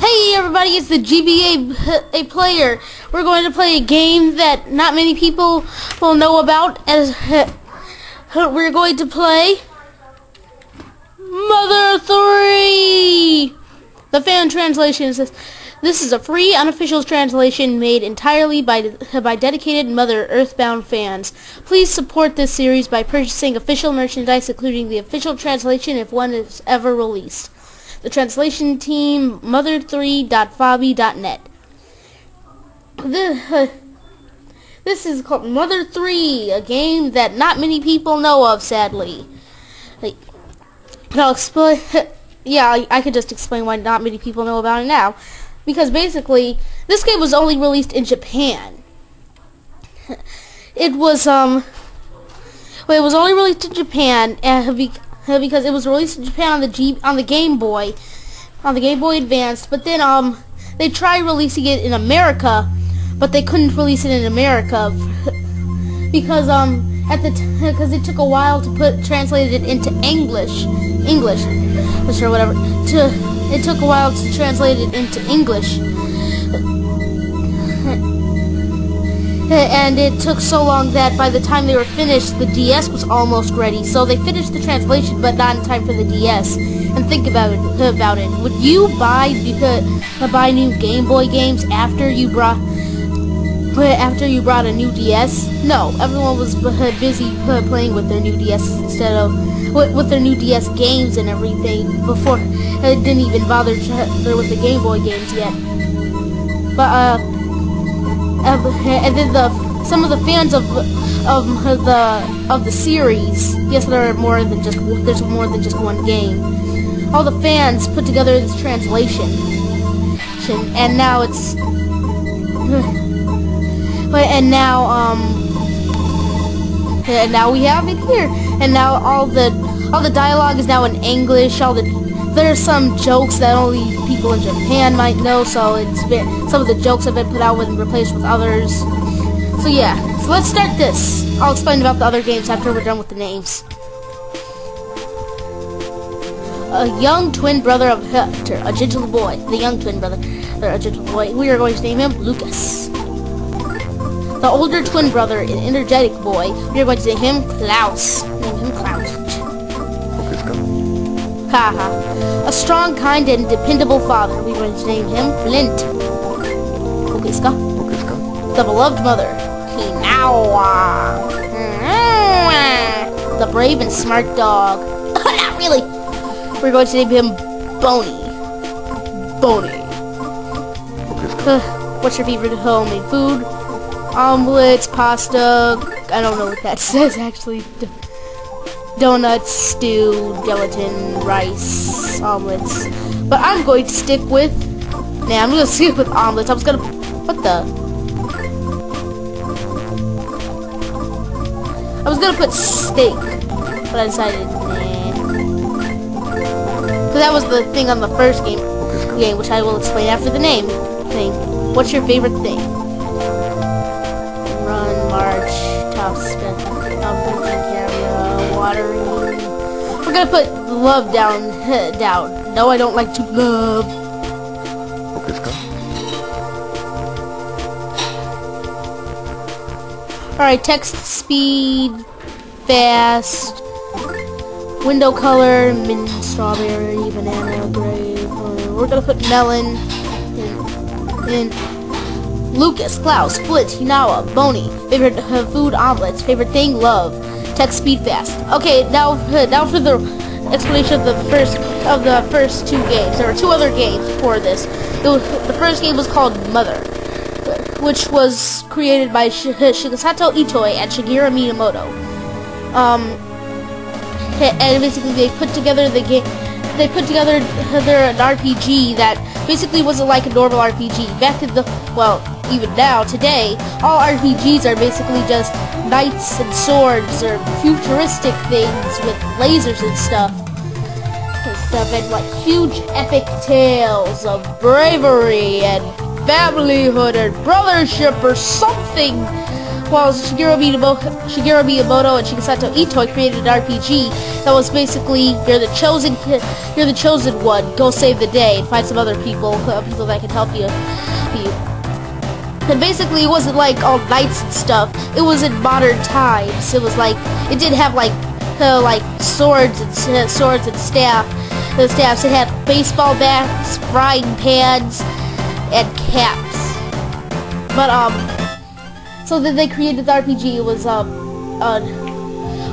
Hey everybody, it's the GBA player. We're going to play a game that not many people will know about. As we're going to play Mother 3. The fan translation is this is a free, unofficial translation made entirely by dedicated Mother Earthbound fans. Please support this series by purchasing official merchandise, including the official translation if one is ever released. The translation team, mother3.fabi.net. This is called Mother 3, a game that not many people know of, sadly. I'll explain. Yeah, I could just explain why not many people know about it now. Because basically, this game was only released in Japan. It was only released in Japan because it was released in Japan on the Game Boy Advance. But then they tried releasing it in America, but they couldn't release it in America because because it took a while to translate it into English, or whatever. It took a while to translate it into English. And it took so long that by the time they were finished, the DS was almost ready. So they finished the translation, but not in time for the DS. And think about it. Would you buy new Game Boy games after you brought a new DS? No, everyone was busy playing with their new DS instead of with their new DS games and everything before. They didn't even bother with the Game Boy games yet. But and then some of the fans of the series, yes, there's more than just one game. All the fans put together this translation, and now it's and now we have it here, and now all the dialogue is now in English. There's some jokes that only people in Japan might know, so some of the jokes have been put out and replaced with others. So yeah, so let's start this. I'll explain about the other games after we're done with the names. A young twin brother of Hector, a gentle boy. The young twin brother, a gentle boy. We are going to name him Lucas. The older twin brother, an energetic boy. We are going to name him Klaus. Name him Klaus. Haha. A strong, kind, and dependable father. We're going to name him Flint. Okiska. The beloved mother, Hinawa. The brave and smart dog. Not really. We're going to name him Boney. What's your favorite homemade food? Omelets, pasta. I don't know what that says actually. Donuts, stew, gelatin, rice, omelets. But I'm going to stick with... Nah, I'm going to stick with omelets. I was going to... What the... I was going to put steak. But I decided, nah. Because that was the thing on the first game, which I will explain after the name thing. What's your favorite thing? Run, march, top spin, watering. We're gonna put love down. No, I don't like to love. Alright, text speed, fast, window color, mint, strawberry, banana, grape. We're gonna put melon in. Lucas, Klaus, Flint, Hinawa, Boney. Favorite food, omelets. Favorite thing, love. Text speed fast. Okay, now for the explanation of the first two games. There were two other games for this. The first game was called Mother, which was created by Shigesato Itoi and Shigeru Minamoto. And basically they put together the game. They put together an RPG that basically wasn't like a normal RPG. Back in even now, today, all RPGs are basically just knights and swords or futuristic things with lasers and stuff. And like huge epic tales of bravery and familyhood and brothership or something Well, Shigeru Miyamoto and Shigesato Itoi created an RPG that was basically you're the chosen one. Go save the day and find some other people that can help you. And basically, it wasn't like all knights and stuff. It was in modern times. It was like it did have like swords and staff. The staffs. It had baseball bats, frying pans, and caps. But so then they created the RPG.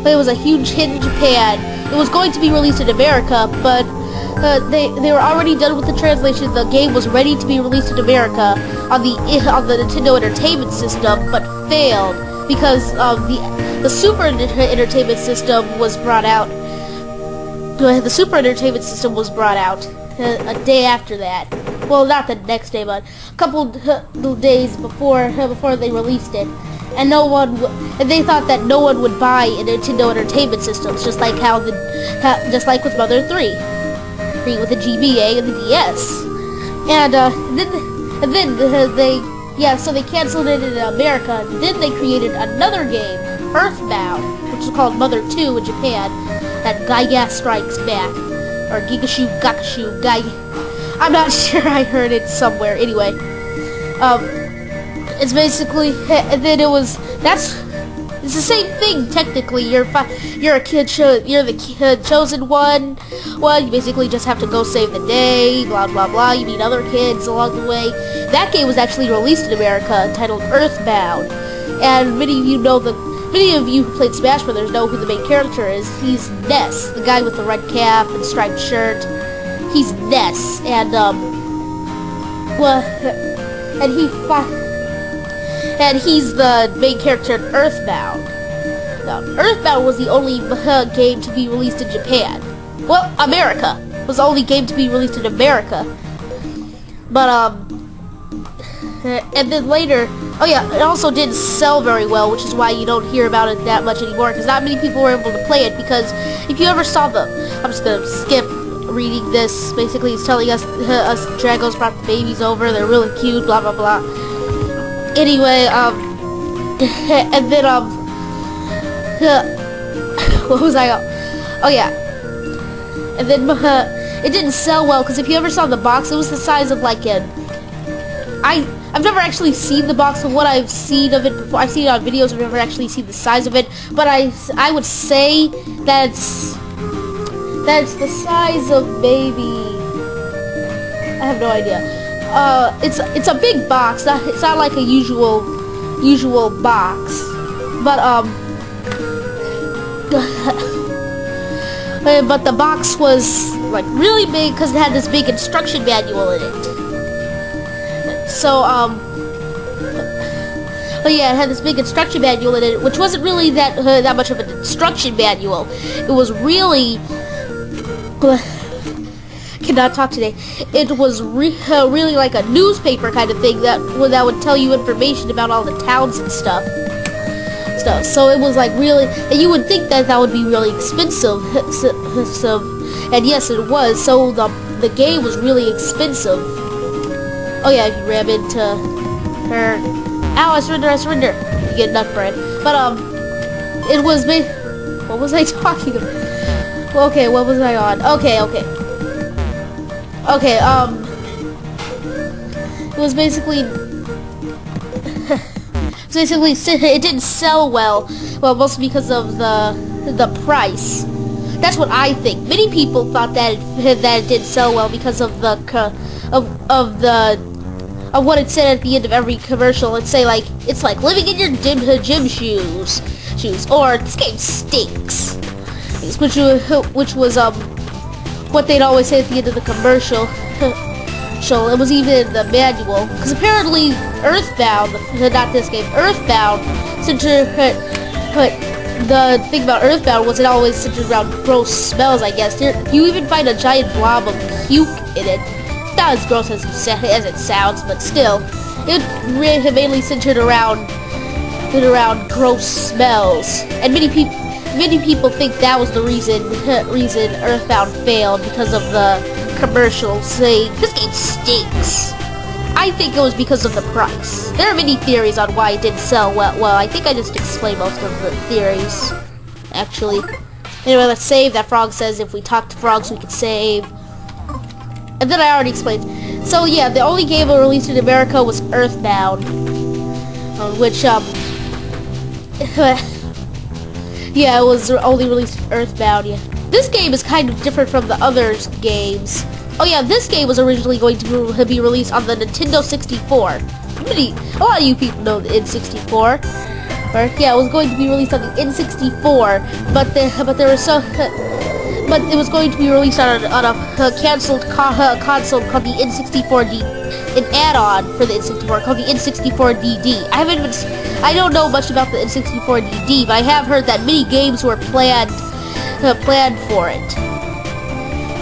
It was a huge hit in Japan. It was going to be released in America, but they were already done with the translation. The game was ready to be released in America on the Nintendo Entertainment System, but failed because the Super Entertainment System was brought out. The Super Entertainment System was brought out a day after that. Well, not the next day, but a couple days before they released it, and they thought that no one would buy a Nintendo Entertainment System, just like with Mother 3 with the GBA and the DS, so they canceled it in America. And then they created another game, Earthbound, which is called Mother 2 in Japan, and Giga Strikes Back, or Gigashu Gakushu Gai. I'm not sure, I heard it somewhere. Anyway, it's basically, and then it's the same thing technically. You're a kid, you're the chosen one. Well, you basically just have to go save the day, blah blah blah. You meet other kids along the way. That game was actually released in America, titled Earthbound, and many of you who played Smash Brothers know who the main character is. He's Ness, the guy with the red cap and striped shirt. He's Ness, and he's the main character in Earthbound. Now, Earthbound was the only game to be released in Japan. Well, America was the only game to be released in America. But and then later, oh yeah, it also didn't sell very well, which is why you don't hear about it that much anymore, because not many people were able to play it. Because if you ever saw I'm just gonna skip reading this. Basically, it's telling us Dragos brought the babies over. They're really cute. Blah blah blah. Anyway, and then what was I? Oh yeah, and then it didn't sell well because if you ever saw the box, it was the size of like I've never actually seen the box, but what I've seen of it before, I've seen it on videos. I've never actually seen the size of it, but I would say that's the size of maybe, I have no idea. It's a big box. It's not like a usual box, but but the box was like really big because it had this big instruction manual in it. So but yeah, it had this big instruction manual in it, which wasn't really that much of an instruction manual. It was really cannot talk today. It was really like a newspaper kind of thing that would tell you information about all the towns and stuff. So it was like really, and you would think that would be really expensive. And yes, it was. So the game was really expensive. Oh yeah, if you ram into her, ow! I surrender. You get nut bread. But it was what was I talking about? Well, okay, what was I on? Okay. It was basically it didn't sell well, mostly because of the price. That's what I think. Many people thought that it didn't sell well because of the of what it said at the end of every commercial. It's like living in your gym shoes, or this game stinks, which was what they'd always say at the end of the commercial. It was even in the manual, because apparently Earthbound, not this game, Earthbound, the thing about Earthbound was it always centered around gross smells, I guess. You even find a giant blob of puke in it. Not as gross as it sounds, but still, it mainly centered around gross smells. And many people think that was the reason Earthbound failed, because of the commercials saying this game stinks. I think it was because of the price. There are many theories on why it didn't sell well. Well, I think I just explained most of the theories, actually. Anyway, let's save. That frog says if we talk to frogs, we can save. And then I already explained. So yeah, the only game released in America was Earthbound, which yeah, it was only released in Earthbound. Yeah, this game is kind of different from the other games. Oh yeah, this game was originally going to be released on the Nintendo 64. A lot of you people know the N64. Yeah, it was going to be released on the N64, but it was going to be released on a canceled console called the N64D, an add-on for the N64 called the N64DD. I don't know much about the N64DD, but I have heard that many games were planned for it,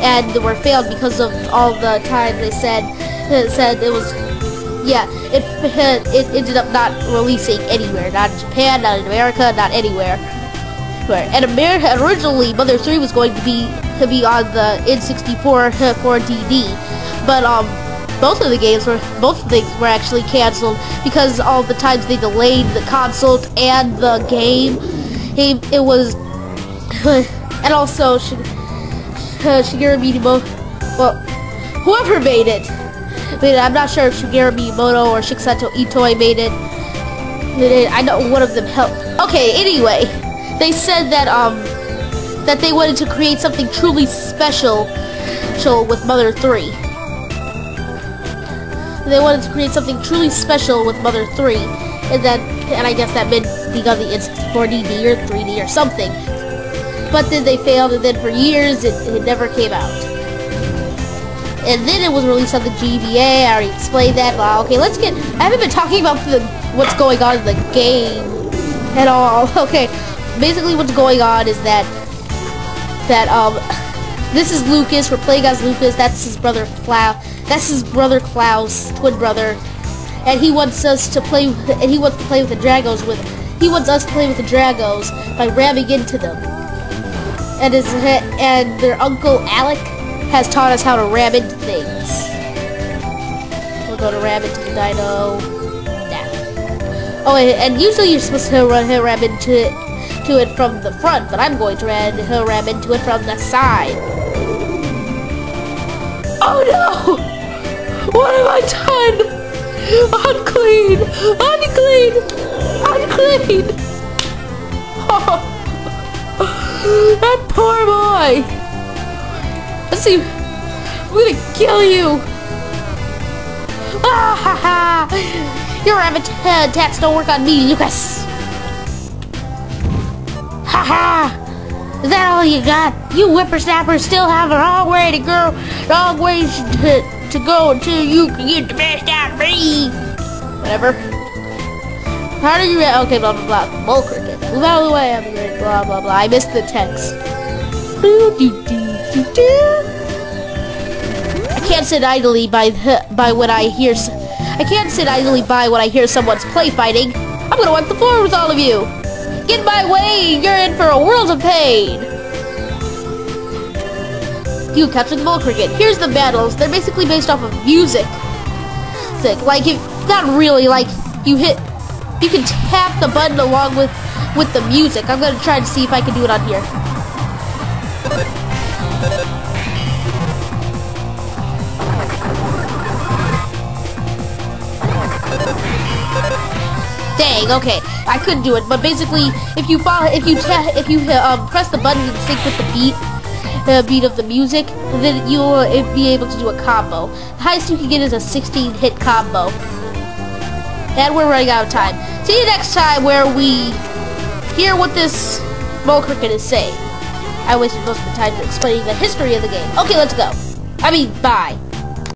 and were failed because of all the time they said it was. Yeah, it ended up not releasing anywhere, not in Japan, not in America, not anywhere. And originally, Mother 3 was going to be on the N64 4DD, but both things were actually canceled because all the times they delayed the console and the game. It was, and also Shigeru Miyamoto. Well, whoever made it. I'm not sure if Shigeru Miyamoto or Shigesato Itoi made it. I know one of them helped. Okay, anyway, they said that they wanted to create something truly special with Mother 3. They wanted to create something truly special with Mother 3, and I guess that meant being on the N64DD or 3D or something. But then they failed, and then for years it never came out. And then it was released on the GBA. I already explained that. Well, okay, let's get. I haven't been talking about what's going on in the game at all. Okay, basically what's going on is that this is Lucas. We're playing as Lucas. That's his brother Klaus. That's his brother Klaus, twin brother, and he wants us to play. And he wants to play with the Dragos He wants us to play with the Dragos by ramming into them. And their uncle Alec has taught us how to ram into things. We're going to ram into the dino now. Oh, and usually you're supposed to ram into it from the front, but I'm going to ram into it from the side. Oh no! What have I done? Unclean! Unclean! Unclean! Oh, that poor boy! Let's see. I'm gonna kill you. Ah ha ha! Your rabbit attacks don't work on me, Lucas. Ha ha! Is that all you got? You whippersnappers still have a long way to go. Long ways to go until you can get the best out of me. Whatever. How do you okay, blah blah blah. Bull cricket. Move out of the way, I'm great. Blah blah blah. I missed the text. I can't sit idly by when I hear. I can't sit idly by when I hear someone's play fighting. I'm gonna wipe the floor with all of you. Get in my way! You're in for a world of pain. You captured the bull cricket. Here's the battles. They're basically based off of music. Like not really. Like you can tap the button along with the music. I'm gonna try to see if I can do it on here. Dang, okay, I could do it, but basically, if you press the button in sync with the beat of the music, then you'll be able to do a combo. The highest you can get is a 16-hit combo. And we're running out of time. See you next time where we hear what this bull cricket is saying. I wasted most of the time explaining the history of the game. Okay, let's go. I mean, bye.